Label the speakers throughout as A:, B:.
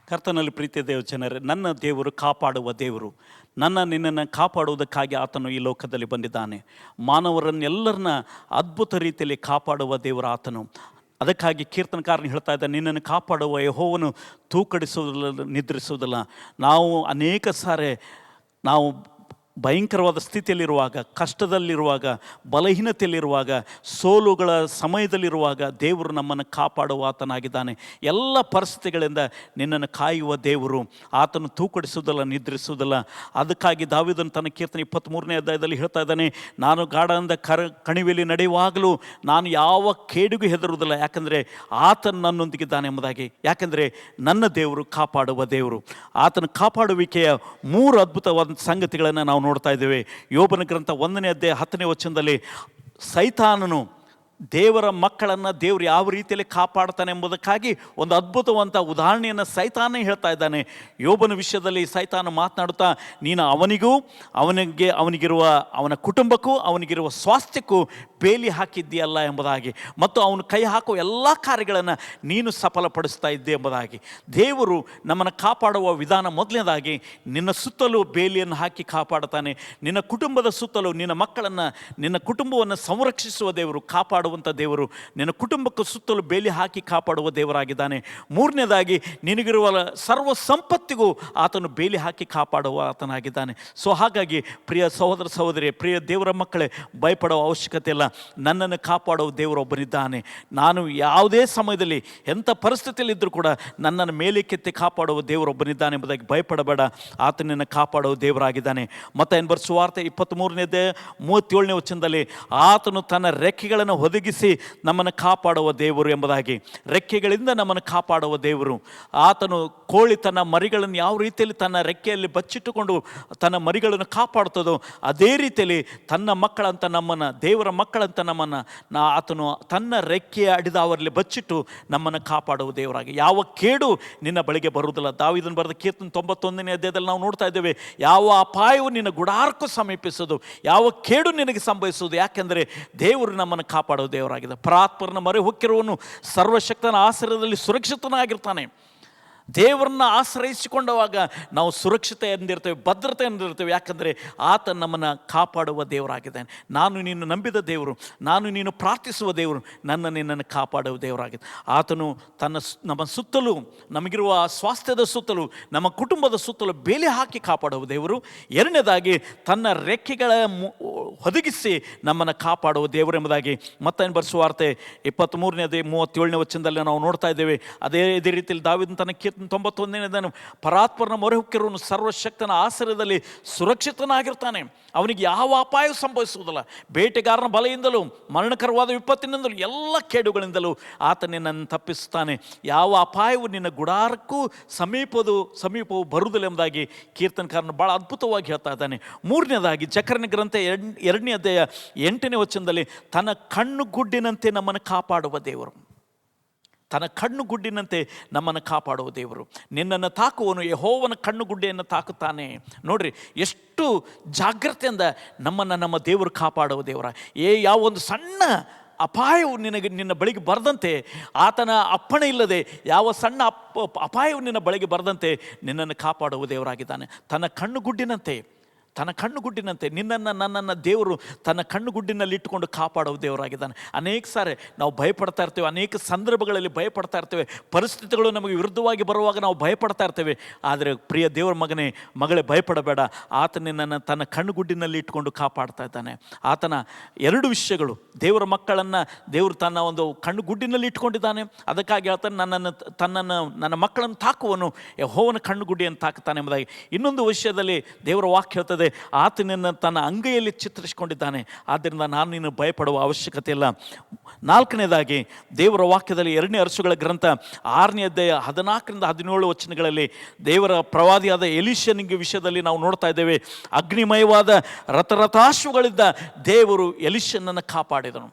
A: ಕರ್ತನಲ್ಲಿ ಪ್ರೀತಿಯ ದೇವಜನರೇ, ನನ್ನ ದೇವರು ಕಾಪಾಡುವ ದೇವರು. ನಿನ್ನನ್ನು ಕಾಪಾಡುವುದಕ್ಕಾಗಿ ಆತನು ಈ ಲೋಕದಲ್ಲಿ ಬಂದಿದ್ದಾನೆ. ಮಾನವರನ್ನೆಲ್ಲರನ್ನ ಅದ್ಭುತ ರೀತಿಯಲ್ಲಿ ಕಾಪಾಡುವ ದೇವರು ಆತನು. ಅದಕ್ಕಾಗಿ ಕೀರ್ತನಕಾರನು ಹೇಳ್ತಾ ಇದ್ದ, ನಿನ್ನನ್ನು ಕಾಪಾಡುವ ಯೆಹೋವನು ತೂಕಡಿಸುವುದಿಲ್ಲ, ನಿದ್ರಿಸುವುದಿಲ್ಲ. ನಾವು ಅನೇಕ ಸಾರಿ ನಾವು ಭಯಂಕರವಾದ ಸ್ಥಿತಿಯಲ್ಲಿರುವಾಗ, ಕಷ್ಟದಲ್ಲಿರುವಾಗ, ಬಲಹೀನತೆಯಲ್ಲಿರುವಾಗ, ಸೋಲುಗಳ ಸಮಯದಲ್ಲಿರುವಾಗ ದೇವರು ನಮ್ಮನ್ನು ಕಾಪಾಡುವ ಆತನಾಗಿದ್ದಾನೆ. ಎಲ್ಲ ಪರಿಸ್ಥಿತಿಗಳಿಂದ ನಿನ್ನನ್ನು ಕಾಯುವ ದೇವರು ಆತನು ತೂಕಡಿಸುವುದಿಲ್ಲ, ನಿದ್ರಿಸುವುದಿಲ್ಲ. ಅದಕ್ಕಾಗಿ ದಾವೀದನು ತನ್ನ ಕೀರ್ತನೆ 23ನೇ ಅಧ್ಯಾಯದಲ್ಲಿ ಹೇಳ್ತಾ ಇದ್ದಾನೆ, ನಾನು ಗಾಢದಿಂದ ಕಣಿವೆಯಲ್ಲಿ ನಡೆಯುವಾಗಲೂ ನಾನು ಯಾವ ಕೇಡಿಗೂ ಹೆದರುವುದಿಲ್ಲ, ಯಾಕಂದರೆ ಆತನು ನನ್ನೊಂದಿಗಿದ್ದಾನೆ ಎಂಬುದಾಗಿ. ಯಾಕಂದರೆ ನನ್ನ ದೇವರು ಕಾಪಾಡುವ ದೇವರು. ಆತನ ಕಾಪಾಡುವಿಕೆಯ 3 ಅದ್ಭುತವಾದ ಸಂಗತಿಗಳನ್ನು ನಾವು ನೋಡ್ತಾ ಇದ್ದೇವೆ. ಯೋಬನ ಗ್ರಂಥ 1ನೇ ಅಧ್ಯಾಯ 10ನೇ ವಚನದಲ್ಲಿ ಸೈತಾನನು ದೇವರ ಮಕ್ಕಳನ್ನು ದೇವರು ಯಾವ ರೀತಿಯಲ್ಲಿ ಕಾಪಾಡ್ತಾನೆ ಎಂಬುದಕ್ಕಾಗಿ ಒಂದು ಅದ್ಭುತವಂತ ಉದಾಹರಣೆಯನ್ನು ಸೈತಾನ ಹೇಳ್ತಾ ಇದ್ದಾನೆ. ಯೋಬನ ವಿಷಯದಲ್ಲಿ ಸೈತಾನ ಮಾತನಾಡುತ್ತಾ, ನೀನು ಅವನಿಗಿರುವ ಅವನ ಕುಟುಂಬಕ್ಕೂ ಅವನಿಗಿರುವ ಸ್ವಾಸ್ಥ್ಯಕ್ಕೂ ಬೇಲಿ ಹಾಕಿದ್ದೀಯಲ್ಲ ಎಂಬುದಾಗಿ, ಮತ್ತು ಅವನು ಕೈ ಹಾಕುವ ಎಲ್ಲ ಕಾರ್ಯಗಳನ್ನು ನೀನು ಸಫಲಪಡಿಸ್ತಾ ಇದ್ದೆ ಎಂಬುದಾಗಿ. ದೇವರು ನಮ್ಮನ್ನು ಕಾಪಾಡುವ ವಿಧಾನ ಮೊದಲನೇದಾಗಿ ನಿನ್ನ ಸುತ್ತಲೂ ಬೇಲಿಯನ್ನು ಹಾಕಿ ಕಾಪಾಡುತ್ತಾನೆ. ನಿನ್ನ ಕುಟುಂಬದ ಸುತ್ತಲೂ ನಿನ್ನ ಮಕ್ಕಳನ್ನು, ನಿನ್ನ ಕುಟುಂಬವನ್ನು ಸಂರಕ್ಷಿಸುವ ದೇವರು, ಕಾಪಾಡುವಂಥ ದೇವರು, ನಿನ್ನ ಕುಟುಂಬಕ್ಕೆ ಸುತ್ತಲೂ ಬೇಲಿ ಹಾಕಿ ಕಾಪಾಡುವ ದೇವರಾಗಿದ್ದಾನೆ. 3ನೇದಾಗಿ ನಿನಗಿರುವ ಸರ್ವ ಸಂಪತ್ತಿಗೂ ಆತನು ಬೇಲಿ ಹಾಕಿ ಕಾಪಾಡುವ ಆತನಾಗಿದ್ದಾನೆ. ಸೊ ಹಾಗಾಗಿ ಪ್ರಿಯ ಸಹೋದರ ಸಹೋದರಿ, ಪ್ರಿಯ ದೇವರ ಮಕ್ಕಳೇ, ಭಯಪಡುವ ಅವಶ್ಯಕತೆ ಇಲ್ಲ. ನನ್ನನ್ನು ಕಾಪಾಡುವ ದೇವರೊಬ್ಬನಿದ್ದಾನೆ. ನಾನು ಯಾವುದೇ ಸಮಯದಲ್ಲಿ ಎಂಥ ಪರಿಸ್ಥಿತಿಯಲ್ಲಿದ್ದರೂ ಕೂಡ ನನ್ನನ್ನು ಮೇಲೆ ಕೆತ್ತಿ ಕಾಪಾಡುವ ದೇವರೊಬ್ಬನಿದ್ದಾನೆ ಎಂಬುದಾಗಿ ಭಯಪಡಬೇಡ. ಆತನನ್ನು ಕಾಪಾಡುವ ದೇವರಾಗಿದ್ದಾನೆ. ಮತ್ತಾಯನ ಬರೆದ ಸುವಾರ್ತೆ 23ನೇ ಅಧ್ಯಾಯ 37ನೇ ವಚನದಲ್ಲಿ ಆತನು ತನ್ನ ರೆಕ್ಕೆಗಳನ್ನು ಒದಗಿಸಿ ನಮ್ಮನ್ನು ಕಾಪಾಡುವ ದೇವರು ಎಂಬುದಾಗಿ. ರೆಕ್ಕೆಗಳಿಂದ ನಮ್ಮನ್ನು ಕಾಪಾಡುವ ದೇವರು. ಆತನು ಕೋಳಿ ತನ್ನ ಮರಿಗಳನ್ನು ಯಾವ ರೀತಿಯಲ್ಲಿ ತನ್ನ ರೆಕ್ಕೆಯಲ್ಲಿ ಬಚ್ಚಿಟ್ಟುಕೊಂಡು ತನ್ನ ಮರಿಗಳನ್ನು ಕಾಪಾಡ್ತದೋ ಅದೇ ರೀತಿಯಲ್ಲಿ ತನ್ನ ಮಕ್ಕಳಂತ ನಮ್ಮನ್ನು, ದೇವರ ಮಕ್ಕಳಂತ ನಮ್ಮನ್ನು ಆತನು ತನ್ನ ರೆಕ್ಕೆಯ ಅಡಿದಾವರಲ್ಲಿ ಬಚ್ಚಿಟ್ಟು ನಮ್ಮನ್ನು ಕಾಪಾಡುವ ದೇವರಾಗಿ. ಯಾವ ಕೇಡು ನಿನ್ನ ಬಳಿಗೆ ಬರುವುದಿಲ್ಲ. ದಾವೀದನು ಬರೆದ ಕೀರ್ತನೆ 91ನೇ ಅಧ್ಯಾಯದಲ್ಲಿ ನಾವು ನೋಡ್ತಾ ಇದ್ದೇವೆ, ಯಾವ ಅಪಾಯವು ನಿನ್ನ ಗುಡಾರಕ್ಕೂ ಸಮೀಪಿಸೋದು, ಯಾವ ಕೇಡು ನಿನಗೆ ಸಂಭವಿಸುವುದು, ಯಾಕೆಂದರೆ ದೇವರು ನಮ್ಮನ್ನು ಕಾಪಾಡುವ ದೇವರಾಗಿದೆ. ಪರಾತ್ಪರನ ಮೊರೆ ಹೊಕ್ಕಿರುವನು ಸರ್ವಶಕ್ತನ ಆಶ್ರಯದಲ್ಲಿ ಸುರಕ್ಷಿತನಾಗಿರ್ತಾನೆ. ದೇವರನ್ನ ಆಶ್ರಯಿಸಿಕೊಂಡವಾಗ ನಾವು ಸುರಕ್ಷತೆ ಎಂದಿರ್ತೇವೆ, ಭದ್ರತೆ ಎಂದಿರ್ತೇವೆ. ಯಾಕಂದರೆ ಆತ ನಮ್ಮನ್ನು ಕಾಪಾಡುವ ದೇವರಾಗಿದ್ದಾನೆ. ನಾನು ನೀನು ನಂಬಿದ ದೇವರು, ನಾನು ನೀನು ಪ್ರಾರ್ಥಿಸುವ ದೇವರು, ನಿನ್ನನ್ನು ಕಾಪಾಡುವ ದೇವರಾಗಿದೆ. ಆತನು ನಮ್ಮ ಸುತ್ತಲೂ, ನಮಗಿರುವ ಸ್ವಾಸ್ಥ್ಯದ ಸುತ್ತಲೂ, ನಮ್ಮ ಕುಟುಂಬದ ಸುತ್ತಲೂ ಬೇಲಿ ಹಾಕಿ ಕಾಪಾಡುವ ದೇವರು. 2ನೇದಾಗಿ ತನ್ನ ರೆಕ್ಕೆಗಳ ಒದಗಿಸಿ ನಮ್ಮನ್ನು ಕಾಪಾಡುವ ದೇವರು ಎಂಬುದಾಗಿ ಮತ್ತಾಯನ ಬರೆದ ಸುವಾರ್ತೆ 23ನೇ ಅಧ್ಯಾಯ 37ನೇ ವಚನದಲ್ಲಿ ನಾವು ನೋಡ್ತಾ ಇದ್ದೇವೆ. ಅದೇ ರೀತಿಯಲ್ಲಿ ದಾವೀದನು ತನ್ನ ಕೀರ್ತನೆ 91ನೇ ಪರಾತ್ಪರನ ಮೊರೆ ಹೊಕ್ಕಿರುವನು ಸರ್ವಶಕ್ತನ ಆಶ್ರಯದಲ್ಲಿ ಸುರಕ್ಷಿತನಾಗಿರ್ತಾನೆ. ಅವನಿಗೆ ಯಾವ ಅಪಾಯವೂ ಸಂಭವಿಸುವುದಿಲ್ಲ. ಬೇಟೆಗಾರನ ಬಲೆಯಿಂದಲೂ, ಮರಣಕರವಾದ ವಿಪತ್ತಿನಿಂದಲೂ, ಎಲ್ಲ ಕೇಡುಗಳಿಂದಲೂ ಆತ ನಿನ್ನನ್ನು ತಪ್ಪಿಸುತ್ತಾನೆ. ಯಾವ ಅಪಾಯವು ನಿನ್ನ ಗುಡಾರಕ್ಕೂ ಸಮೀಪವು ಬರುವುದಿಲ್ಲ ಎಂಬುದಾಗಿ ಕೀರ್ತನಕಾರನು ಭಾಳ ಅದ್ಭುತವಾಗಿ ಹೇಳ್ತಾ ಇದ್ದಾನೆ. 3ನೇದಾಗಿ ಜಕರನ ಗ್ರಂಥ 2ನೇ ಅಧ್ಯಾಯ 8ನೇ ವಚನದಲ್ಲಿ ತನ್ನ ಕಣ್ಣುಗುಡ್ಡಿನಂತೆ ನಮ್ಮನ್ನು ಕಾಪಾಡುವ ದೇವರು, ತನ್ನ ಕಣ್ಣುಗುಡ್ಡಿನಂತೆ ನಮ್ಮನ್ನು ಕಾಪಾಡುವ ದೇವರು. ನಿನ್ನನ್ನು ತಾಕುವನು ಯೆಹೋವನ ಕಣ್ಣುಗುಡ್ಡೆಯನ್ನು ತಾಕುತ್ತಾನೆ. ನೋಡ್ರಿ, ಎಷ್ಟು ಜಾಗ್ರತೆಯಿಂದ ನಮ್ಮ ದೇವರು ಕಾಪಾಡುವ ದೇವರ. ಯಾವ ಒಂದು ಸಣ್ಣ ಅಪಾಯವು ನಿನ್ನ ಬಳಿಗೆ ಬರದಂತೆ, ಆತನ ಅಪ್ಪಣೆ ಇಲ್ಲದೆ ಯಾವ ಸಣ್ಣ ಅಪಾಯವು ನಿನ್ನ ಬಳಿಗೆ ಬರದಂತೆ ನಿನ್ನನ್ನು ಕಾಪಾಡುವ ದೇವರಾಗಿದ್ದಾನೆ. ತನ್ನ ಕಣ್ಣುಗುಡ್ಡಿನಂತೆ ನನ್ನನ್ನು ದೇವರು ತನ್ನ ಕಣ್ಣುಗುಡ್ಡಿನಲ್ಲಿ ಇಟ್ಟುಕೊಂಡು ಕಾಪಾಡುವ ದೇವರಾಗಿದ್ದಾನೆ. ಅನೇಕ ಸಾರಿ ನಾವು ಭಯಪಡ್ತಾ ಇರ್ತೇವೆ, ಅನೇಕ ಸಂದರ್ಭಗಳಲ್ಲಿ ಭಯಪಡ್ತಾ ಇರ್ತೇವೆ, ಪರಿಸ್ಥಿತಿಗಳು ನಮಗೆ ವಿರುದ್ಧವಾಗಿ ಬರುವಾಗ ನಾವು ಭಯಪಡ್ತಾ ಇರ್ತೇವೆ. ಆದರೆ ಪ್ರಿಯ ದೇವರ ಮಗಳೇ, ಭಯಪಡಬೇಡ. ಆತ ನಿನ್ನನ್ನು ತನ್ನ ಕಣ್ಣುಗುಡ್ಡಿನಲ್ಲಿ ಇಟ್ಟುಕೊಂಡು ಕಾಪಾಡ್ತಾ ಇದ್ದಾನೆ. ಆತನ 2 ವಿಷಯಗಳು, ದೇವರ ಮಕ್ಕಳನ್ನು ದೇವರು ತನ್ನ ಒಂದು ಕಣ್ಣುಗುಡ್ಡಿನಲ್ಲಿ ಇಟ್ಕೊಂಡಿದ್ದಾನೆ. ಅದಕ್ಕಾಗಿ ಆತನು ನನ್ನ ಮಕ್ಕಳನ್ನು ತಾಕುವನು ಯೆಹೋವನ ಕಣ್ಣುಗುಡ್ಡಿಯನ್ನು ತಾಕುತ್ತಾನೆ ಎಂಬುದಾಗಿ. ಇನ್ನೊಂದು ವಿಷಯದಲ್ಲಿ ದೇವರ ವಾಕ್ಯ ಹೇಳ್ತದೆ, ಆತನನ್ನು ತನ್ನ ಅಂಗೈಯಲ್ಲಿ ಚಿತ್ರಿಸಿಕೊಂಡಿದ್ದಾನೆ. ಆದ್ದರಿಂದ ನಾನು ನೀನು ಭಯಪಡುವ ಅವಶ್ಯಕತೆ ಇಲ್ಲ. 4ನೇದಾಗಿ ದೇವರ ವಾಕ್ಯದಲ್ಲಿ 2ನೇ ಅರಸುಗಳ ಗ್ರಂಥ 6ನೇ ಅಧ್ಯಾಯ 14ರಿಂದ 17 ವಚನಗಳಲ್ಲಿ ದೇವರ ಪ್ರವಾದಿಯಾದ ಎಲೀಷನಿಗೆ ವಿಷಯದಲ್ಲಿ ನಾವು ನೋಡ್ತಾ ಇದ್ದೇವೆ. ಅಗ್ನಿಮಯವಾದ ರಥಾಶ್ವಗಳಿಂದ ದೇವರು ಎಲೀಷನನ್ನು ಕಾಪಾಡಿದನು.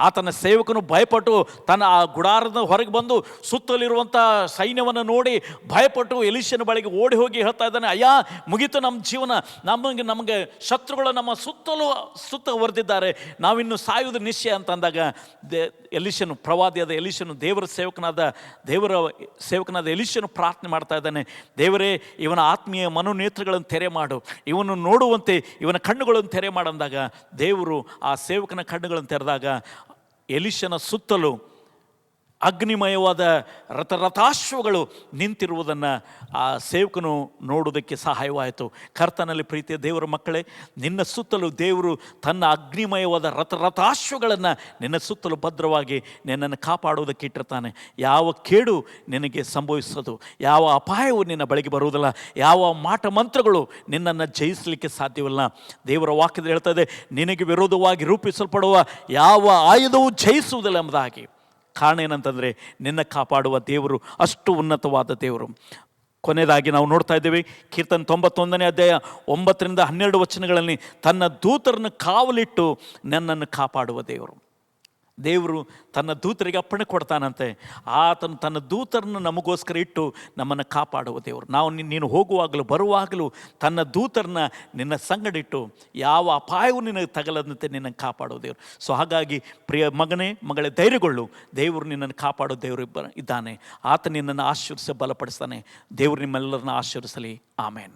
A: ಆತನ ಸೇವಕನು ಭಯಪಟ್ಟು ತನ್ನ ಆ ಗುಡಾರದ ಹೊರಗೆ ಬಂದು ಸುತ್ತಲಿರುವಂಥ ಸೈನ್ಯವನ್ನು ನೋಡಿ ಭಯಪಟ್ಟು ಎಲೀಷನ ಬಳಿಗೆ ಓಡಿ ಹೋಗಿ ಹೇಳ್ತಾ ಇದ್ದಾನೆ, ಅಯ್ಯ ಮುಗೀತು ನಮ್ಮ ಜೀವನ, ನಮಗೆ ಶತ್ರುಗಳು ನಮ್ಮ ಸುತ್ತ ಹೊರೆದಿದ್ದಾರೆ, ನಾವಿನ್ನು ಸಾಯುವುದು ನಿಶ್ಚಯ ಅಂತ ಅಂದಾಗ ಎಲೀಷನು, ಪ್ರವಾದಿಯಾದ ಎಲೀಷನು, ದೇವರ ಸೇವಕನಾದ ಎಲೀಷನು ಪ್ರಾರ್ಥನೆ ಮಾಡ್ತಾ ಇದ್ದಾನೆ, ದೇವರೇ ಇವನ ಆತ್ಮೀಯ ಮನೋನೇತ್ರಗಳನ್ನು ತೆರೆ ಮಾಡು, ಇವನು ನೋಡುವಂತೆ ಇವನ ಕಣ್ಣುಗಳನ್ನು ತೆರೆ ಮಾಡಂದಾಗ ದೇವರು ಆ ಸೇವಕನ ಕಣ್ಣುಗಳನ್ನು ತೆರೆದಾಗ ಎಲೀಷನ ಸುತ್ತಲೂ ಅಗ್ನಿಮಯವಾದ ರಥಾಶ್ವಗಳು ನಿಂತಿರುವುದನ್ನು ಆ ಸೇವಕನು ನೋಡುವುದಕ್ಕೆ ಸಹಾಯವಾಯಿತು. ಕರ್ತನಲ್ಲಿ ಪ್ರೀತಿಯ ದೇವರ ಮಕ್ಕಳೇ, ನಿನ್ನ ಸುತ್ತಲೂ ದೇವರು ತನ್ನ ಅಗ್ನಿಮಯವಾದ ರಥಾಶ್ವಗಳನ್ನು ನಿನ್ನ ಸುತ್ತಲೂ ಭದ್ರವಾಗಿ ನಿನ್ನನ್ನು ಕಾಪಾಡುವುದಕ್ಕೆ ಇಟ್ಟಿರ್ತಾನೆ. ಯಾವ ಕೇಡು ನಿನಗೆ ಸಂಭವಿಸೋದು, ಯಾವ ಅಪಾಯವು ನಿನ್ನ ಬಳಿಗೆ ಬರುವುದಿಲ್ಲ, ಯಾವ ಮಾಟ ಮಂತ್ರಗಳು ನಿನ್ನನ್ನು ಜಯಿಸಲಿಕ್ಕೆ ಸಾಧ್ಯವಿಲ್ಲ. ದೇವರ ವಾಕ್ಯದಲ್ಲಿ ಹೇಳ್ತದೆ, ನಿನಗೆ ವಿರೋಧವಾಗಿ ರೂಪಿಸಲ್ಪಡುವ ಯಾವ ಆಯುಧವೂ ಜಯಿಸುವುದಿಲ್ಲ ಎಂಬುದಾಗಿ. ಕಾರಣ ಏನಂತಂದರೆ ನಿನ್ನ ಕಾಪಾಡುವ ದೇವರು ಅಷ್ಟು ಉನ್ನತವಾದ ದೇವರು. ಕೊನೆಯದಾಗಿ ನಾವು ನೋಡ್ತಾ ಇದ್ದೇವೆ, ಕೀರ್ತನೆ 91ನೇ ಅಧ್ಯಾಯ 9-12 ವಚನಗಳಲ್ಲಿ ತನ್ನ ದೂತರನ್ನು ಕಾವಲಿಟ್ಟು ನನ್ನನ್ನು ಕಾಪಾಡುವ ದೇವರು ತನ್ನ ದೂತರಿಗೆ ಅಪ್ಪಣೆ ಕೊಡ್ತಾನಂತೆ. ಆತನು ತನ್ನ ದೂತರನ್ನು ನಮಗೋಸ್ಕರ ಇಟ್ಟು ನಮ್ಮನ್ನು ಕಾಪಾಡುವ ದೇವರು. ನೀನು ಹೋಗುವಾಗಲೂ ಬರುವಾಗಲೂ ತನ್ನ ದೂತರನ್ನ ನಿನ್ನ ಸಂಗಡಿಟ್ಟು ಯಾವ ಅಪಾಯವೂ ನಿನಗೆ ತಗಲದಂತೆ ನಿನ್ನನ್ನು ಕಾಪಾಡುವ ದೇವರು. ಸೊ ಹಾಗಾಗಿ ಪ್ರಿಯ ಮಗನೇ, ಮಗಳೇ, ಧೈರ್ಯಗೊಳ್ಳು. ದೇವರು ನಿನ್ನನ್ನು ಕಾಪಾಡೋ ದೇವರು ಇದ್ದಾನೆ. ಆತ ನಿನ್ನನ್ನು ಆಶೀರ್ವಿಸಿ ಬಲಪಡಿಸ್ತಾನೆ. ದೇವರು ನಿಮ್ಮೆಲ್ಲರನ್ನ ಆಶೀರ್ವಿಸಲಿ. ಆಮೇನ್.